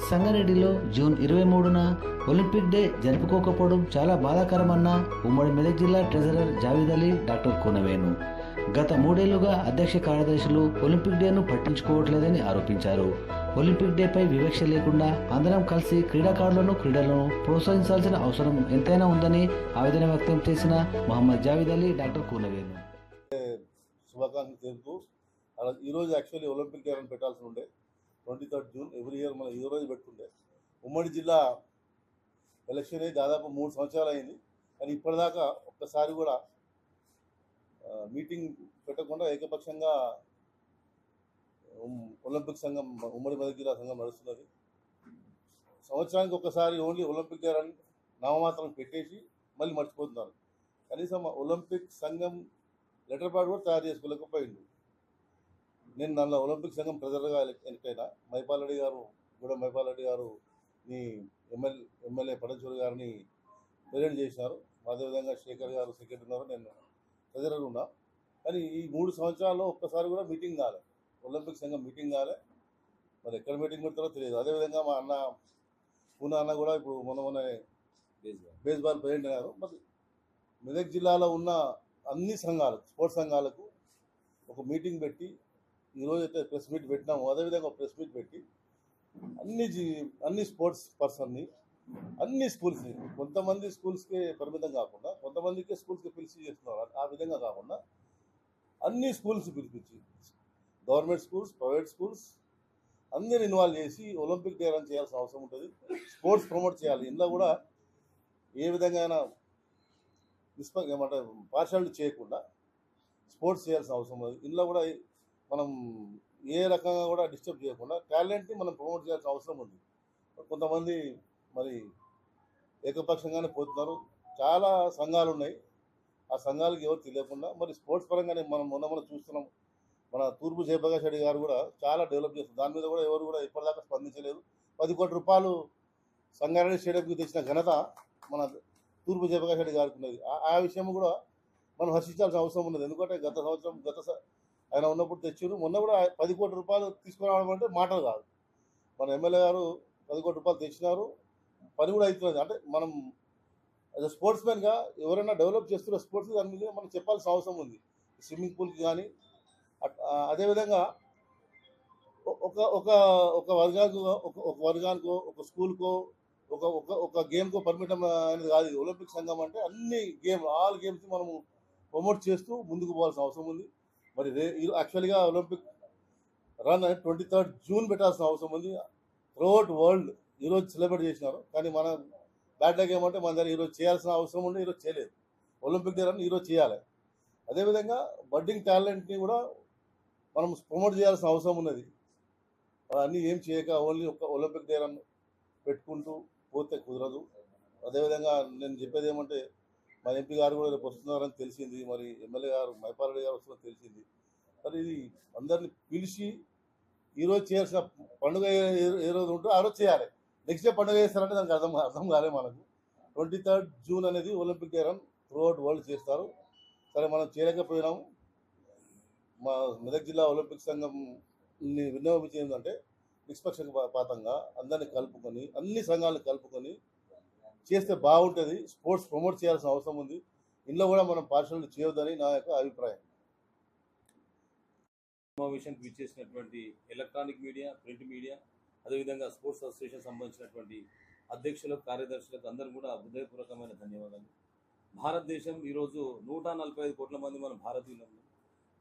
సంగారెడ్డిలో June 23న Olympic day జరుపుకోకపోవడం చాలా బాధాకరమన్న ఉమ్మడి మెదక్ జిల్లా ట్రెజరర్ జావేద్ అలీ డాక్టర్ కూనవేణు. గత 3 ఏళ్లుగా అధ్యక్ష కార్యదర్శులు ఒలింపిక్ డేను పట్టించుకోవట్లేదని ఆరోపించారు. ఒలింపిక్ డేపై వివక్ష లేకుండా అందరం కలిసి క్రీడలను ప్రోత్సహించాల్సిన అవసరం ఎంతైనా ఉందని ఆవేదన వ్యక్తం చేసిన మహమ్మద్ జావేద్ అలీ డాక్టర్ కూనవేణు. శుభాకాంక్షలు తెలుపుతూ ఈరోజు యాక్చువల్లీ ఒలింపిక్ డే అని పెట్టాల్సి ఉండే 23 జూన్ ఎవ్రీ ఇయర్ మనం ఈ రోజు పెట్టుకుంటే ఉమ్మడి జిల్లా ఎలక్షన్ అయ్యి దాదాపు 3 సంవత్సరాలు అయింది. కానీ ఇప్పటిదాకా ఒక్కసారి కూడా మీటింగ్ పెట్టకుండా ఏకపక్షంగా ఒలింపిక్ సంఘం ఉమ్మడి మెదక్ జిల్లా సంఘం నడుస్తున్నది. సంవత్సరానికి ఒక్కసారి ఓన్లీ ఒలింపిక్ డే అని నామమాత్రం పెట్టేసి మళ్ళీ మర్చిపోతున్నారు. కనీసం ఒలింపిక్ సంఘం లెటర్ ప్యాడ్ కూడా తయారు చేసుకోలేకపోయింది. నేను నన్ను ఒలింపిక్ సంఘం ట్రెజరర్గా ఎన్నికైనా మైపాల్ రెడ్డి గారు నీ ఎమ్మెల్యే పటంచూరి గారిని ప్రెసిడెంట్ చేసినారు. అదేవిధంగా శేఖర్ గారు సెక్రటరీ ఉన్నారు, నేను ట్రెజరర్ ఉన్నా. కానీ ఈ 3 సంవత్సరాల్లో ఒక్కసారి కూడా మీటింగ్ కాలే, ఒలింపిక్ సంఘం మీటింగ్ కాలే. మరి ఎక్కడ మీటింగ్ పెడతారో తెలియదు. అదేవిధంగా మా అన్న పూనా అన్న కూడా ఇప్పుడు మొన్న బేస్బాల్ ప్రెసిడెంట్ అయ్యారు. మరి మెదక్ జిల్లాలో ఉన్న అన్ని సంఘాలు, స్పోర్ట్స్ సంఘాలకు ఒక మీటింగ్ పెట్టి ఈరోజు అయితే ప్రెస్ మీట్ పెట్టినాము. అదేవిధంగా ప్రెస్ మీట్ పెట్టి అన్ని స్పోర్ట్స్ పర్సన్ని అన్ని స్కూల్స్ని, కొంతమంది స్కూల్స్కి పరిమితం కాకుండా కొంతమందికి స్కూల్స్కి పిలిచి చేస్తున్నారు. ఆ విధంగా కాకుండా అన్ని స్కూల్స్ పిలిపించి గవర్నమెంట్ స్కూల్స్, ప్రైవేట్ స్కూల్స్ అందరిని ఇన్వాల్వ్ చేసి ఒలింపిక్ డే రన్ చేయాల్సిన అవసరం ఉంటుంది. స్పోర్ట్స్ ప్రమోట్ చేయాలి. ఇందులో కూడా ఏ విధంగా ఏమంటే పార్షాలిటీ చేయకుండా స్పోర్ట్స్ చేయాల్సిన అవసరం ఉంది. ఇందులో కూడా మనం ఏ రకంగా కూడా డిస్టర్బ్ చేయకుండా టాలెంట్ని మనం ప్రమోట్ చేయాల్సిన అవసరం ఉంది. కొంతమంది మరి ఏకపక్షంగానే పోతున్నారు. చాలా సంఘాలు ఉన్నాయి, ఆ సంఘాలకు ఎవరు తెలియకుండా మరి స్పోర్ట్స్ పరంగానే మనం చూస్తున్నాం. మన తూర్పు జయప్రకాష్ రెడ్డి గారు కూడా చాలా డెవలప్ చేస్తారు. దాని మీద కూడా ఎవరు కూడా ఇప్పటిదాకా స్పందించలేదు. 10 కోట్ల రూపాయలు సంగారెడ్డి స్టేడియంకి తెచ్చిన ఘనత మన తూర్పు జయప్రకాష్ రెడ్డి గారికి ఉన్నది. ఆ విషయం కూడా మనం హర్షించాల్సిన అవసరం ఉన్నది. ఎందుకంటే గత సంవత్సరం ఆయన ఉన్నప్పుడు తెచ్చారు. మొన్న కూడా 10 కోట్ల రూపాయలు తీసుకురావడం అంటే మాటలు కాదు. మన ఎమ్మెల్యే గారు 10 కోట్ల రూపాయలు తెచ్చినారు, పని కూడా అవుతున్నది. అంటే మనం యాజ్ అ స్పోర్ట్స్ మ్యాన్గా ఎవరైనా డెవలప్ చేస్తున్న స్పోర్ట్స్ దాని మీద మనం చెప్పాల్సిన అవసరం ఉంది. స్విమ్మింగ్ పూల్కి కానీ అదేవిధంగా ఒక వర్గానికో ఒక స్కూల్కో ఒక గేమ్కో పరిమితం అనేది కాదు. ఒలింపిక్ సంఘం అంటే అన్ని ఆల్ గేమ్స్ మనము ప్రమోట్ చేస్తూ ముందుకు పోవాల్సిన అవసరం ఉంది. మరి యాక్చువల్గా ఒలింపిక్ రన్ 23 జూన్ పెట్టాల్సిన అవసరం ఉంది. త్రూఅవుట్ వరల్డ్ ఈరోజు సెలబ్రేట్ చేసినారు. కానీ మన బ్యాడ్ లక్ ఏమంటే మన దగ్గర ఈరోజు చేయాల్సిన అవసరం ఉండి ఈరోజు చేయలేదు. ఒలింపిక్ డే రన్ ఈరోజు చేయాలి. అదేవిధంగా బడ్డింగ్ టాలెంట్ని కూడా మనం ప్రమోట్ చేయాల్సిన అవసరం ఉన్నది. అన్నీ ఏం చేయక ఓన్లీ ఒక ఒలింపిక్ డే రన్ పెట్టుకుంటూ పోతే కుదరదు. అదేవిధంగా నేను చెప్పేది ఏమంటే మా ఎంపీ గారు కూడా రేపు వస్తున్నారని తెలిసింది. మరి ఎమ్మెల్యే గారు మైపాల్ రెడ్డి గారు వస్తున్నారని తెలిసింది. మరి ఇది అందరినీ పిలిచి ఈరోజు చేయాల్సిన పండుగ ఏ రోజు ఉంటుందో ఆ రోజు చేయాలి. నెక్స్ట్ డే పండుగ చేస్తారంటే దానికి అర్థం కాలే మనకు. 23 జూన్ అనేది Olympic day run throughout world చేస్తారు. సరే మనం చేయలేకపోయినాము. మా మెదక్ జిల్లా ఒలింపిక్ సంఘంని విన్నవించేది ఏంటంటే నిష్పక్షపాతంగా అందరినీ కలుపుకొని అన్ని సంఘాలను కలుపుకొని చేస్తే బాగుంటుంది. స్పోర్ట్స్ ప్రమోట్ చేయాల్సిన అవసరం ఉంది. ఇందులో కూడా మనం పార్షాలిటీ చేయొద్దని నా యొక్క అభిప్రాయం. సమావేశానికి విచ్చేసినటువంటి ఎలక్ట్రానిక్ మీడియా, ప్రింట్ మీడియా, అదేవిధంగా స్పోర్ట్స్ అసోసియేషన్ సంబంధించినటువంటి అధ్యక్షులకు, కార్యదర్శులకు అందరూ కూడా హృదయపూర్వకమైన ధన్యవాదాలు. భారతదేశం ఈరోజు 145 కోట్ల మంది మన భారతీయులు.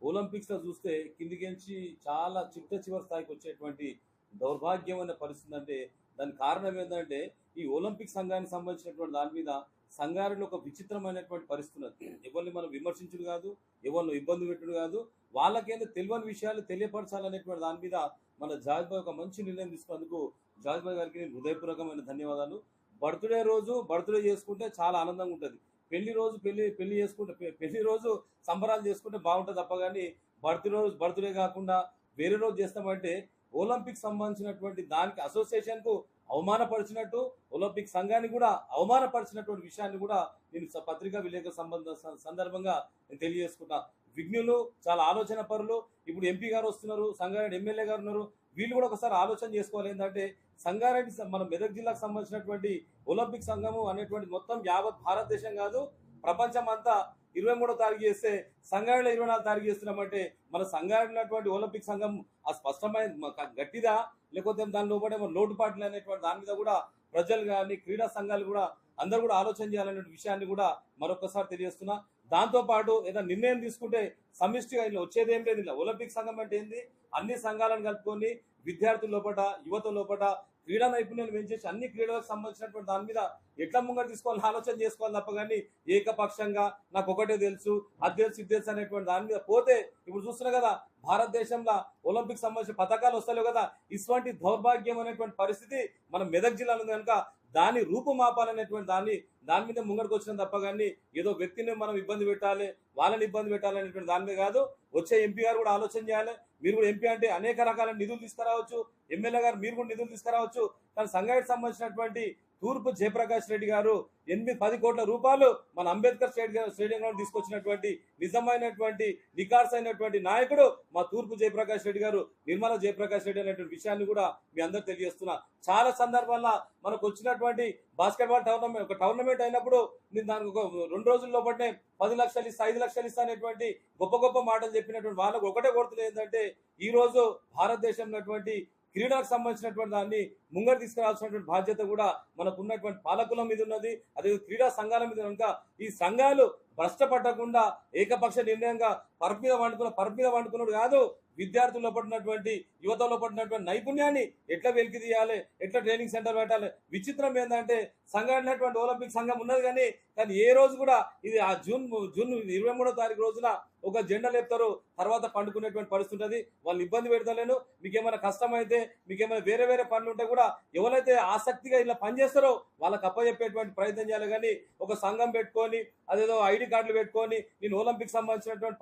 ఒలింపిక్స్లో చూస్తే కిందికించి చాలా చివరి స్థాయికి వచ్చేటువంటి దౌర్భాగ్యమైన పరిస్థితి. అంటే దానికి కారణం ఏంటంటే ఈ ఒలింపిక్ సంఘానికి సంబంధించినటువంటి దాని మీద సంగారెడ్డిలో ఒక విచిత్రమైనటువంటి పరిస్థితి. ఎవరిని మనం విమర్శించుడు కాదు, ఎవరిని ఇబ్బంది పెట్టుడు కాదు, వాళ్ళకేందో తెలియని విషయాలు తెలియపరచాలనేటువంటి దాని మీద మన జావేద్ భాయ్ ఒక మంచి నిర్ణయం తీసుకున్నందుకు జావేద్ భాయ్ గారికి నేను హృదయపూర్వకమైన ధన్యవాదాలు. బర్త్డే రోజు బర్త్డే చేసుకుంటే చాలా ఆనందంగా ఉంటుంది. పెళ్లి రోజు పెళ్లి చేసుకుంటే పెళ్లి రోజు సంబరాలు చేసుకుంటే బాగుంటుంది తప్ప కానీ బర్త్డే కాకుండా వేరే రోజు చేస్తామంటే ఒలింపిక్ సంబంధించినటువంటి దానికి అసోసియేషన్కు అవమానపరిచినట్టు, ఒలింపిక్ సంఘాన్ని కూడా అవమానపరిచినటువంటి విషయాన్ని కూడా నేను పత్రికా విలేకరుల సందర్భంగా నేను తెలియజేసుకుంటా. విఘ్నులు, చాలా ఆలోచన పరులు. ఇప్పుడు ఎంపీ గారు వస్తున్నారు, సంగారెడ్డి ఎమ్మెల్యే గారు ఉన్నారు. వీళ్ళు కూడా ఒకసారి ఆలోచన చేసుకోవాలి. ఏంటంటే సంగారెడ్డి మన మెదక్ జిల్లాకు సంబంధించినటువంటి ఒలింపిక్ సంఘము అనేటువంటి మొత్తం యావత్ భారతదేశం కాదు ప్రపంచం అంతా 23వ తారీఖు చేస్తే సంగారెడ్డిలో 24 తారీఖు చేస్తున్నామంటే మన సంగారెడ్డి ఒలింపిక్ సంఘం ఆ స్పష్టమైన గట్టిదా లేకపోతే దాని లోపల లోటుపాట్లు అనేటువంటి దాని మీద కూడా ప్రజలు కానీ క్రీడా సంఘాలు కూడా అందరూ కూడా ఆలోచన చేయాలనే విషయాన్ని కూడా మరొకసారి తెలియజేస్తున్నా. దాంతో పాటు ఏదైనా నిర్ణయం తీసుకుంటే సమిష్టిగా ఇలా వచ్చేది ఏం లేదు. ఇలా ఒలింపిక్ సంఘం అంటే ఏంది, అన్ని సంఘాలను కలుపుకొని విద్యార్థుల లోపల యువత లోపల క్రీడా నైపుణ్యాన్ని పెంచేసి అన్ని క్రీడలకు సంబంధించినటువంటి దాని మీద ఎట్లా ముంగడు తీసుకోవాలని ఆలోచన చేసుకోవాలి తప్ప కానీ ఏకపక్షంగా నాకు ఒకటే తెలుసు అది తెలుసు ఇది తెలుసు అనేటువంటి దాని మీద పోతే ఇప్పుడు చూస్తున్నాం కదా భారతదేశంలో ఒలింపిక్ సంబంధించిన పథకాలు వస్తలేవు కదా. ఇటువంటి దౌర్భాగ్యం అనేటువంటి పరిస్థితి మన మెదక్ జిల్లాలో కనుక దాని రూపుమాపాలనేటువంటి దాని మీద ముంగడికి వచ్చిన తప్ప కానీ ఏదో వ్యక్తిని మనం ఇబ్బంది పెట్టాలి వాళ్ళని ఇబ్బంది పెట్టాలి అనేటువంటి దాని మీద కాదు. వచ్చే ఎంపీ గారు కూడా ఆలోచన చేయాలి. మీరు కూడా ఎంపీ అంటే అనేక రకాల నిధులు తీసుకురావచ్చు, ఎమ్మెల్యే గారు మీరు కూడా నిధులు తీసుకురావచ్చు. కానీ సంగారెడ్డికి సంబంధించినటువంటి తూర్పు జయప్రకాష్ రెడ్డి గారు 8-10 కోట్ల రూపాయలు మన అంబేద్కర్ స్టేడియంలో తీసుకొచ్చినటువంటి నిజమైనటువంటి నికార్స్ అయినటువంటి నాయకుడు మా తూర్పు జయప్రకాష్ రెడ్డి గారు, నిర్మల జయప్రకాష్ రెడ్డి అనేటువంటి విషయాన్ని కూడా మీ అందరు తెలియజేస్తున్నా. చాలా సందర్భాల్లో మనకు వచ్చినటువంటి బాస్కెట్బాల్ టోర్నమెంట్ అయినప్పుడు నేను దానికి ఒక 2 రోజుల లోపలనే 10 లక్షలు ఇస్తా 5 లక్షలు ఇస్తా అనేటువంటి గొప్ప మాటలు చెప్పినటువంటి వాళ్ళకు ఒకటే కోరుతుంది ఏంటంటే ఈ రోజు భారతదేశంలో క్రీడలకు సంబంధించినటువంటి దాన్ని ముంగడు తీసుకురావాల్సినటువంటి బాధ్యత కూడా మనకు ఉన్నటువంటి పాలకుల మీద ఉన్నది. అదే క్రీడా సంఘాల మీద కనుక ఈ సంఘాలు భ్రష్టపడకుండా ఏకపక్ష నిర్ణయంగా పరుపు మీద వండుకున్నాడు కాదు, విద్యార్థుల్లో పడినటువంటి యువతలో పడినటువంటి నైపుణ్యాన్ని ఎట్లా వెలికి తీయాలి, ఎట్లా ట్రైనింగ్ సెంటర్ పెట్టాలి. విచిత్రం ఏంటంటే సంఘటనటువంటి ఒలింపిక్ సంఘం ఉన్నది కానీ ఏ రోజు కూడా ఇది ఆ జూన్ 23వ తారీఖు రోజున ఒక జెండా లేపుతారు, తర్వాత పండుకునేటువంటి పరిస్థితి ఉంటుంది. వాళ్ళని ఇబ్బంది పెడతలేను. మీకేమైనా కష్టమైతే మీకేమైనా వేరే పనులు ఉంటే కూడా ఎవరైతే ఆసక్తిగా ఇలా పనిచేస్తారో వాళ్ళకి అప్పచెప్పేటువంటి ప్రయత్నం చేయాలి. కానీ ఒక సంఘం పెట్టుకొని అదేదో ఐడి కార్డులు పెట్టుకొని నేను ఒలింపిక్ సంబంధించినటువంటి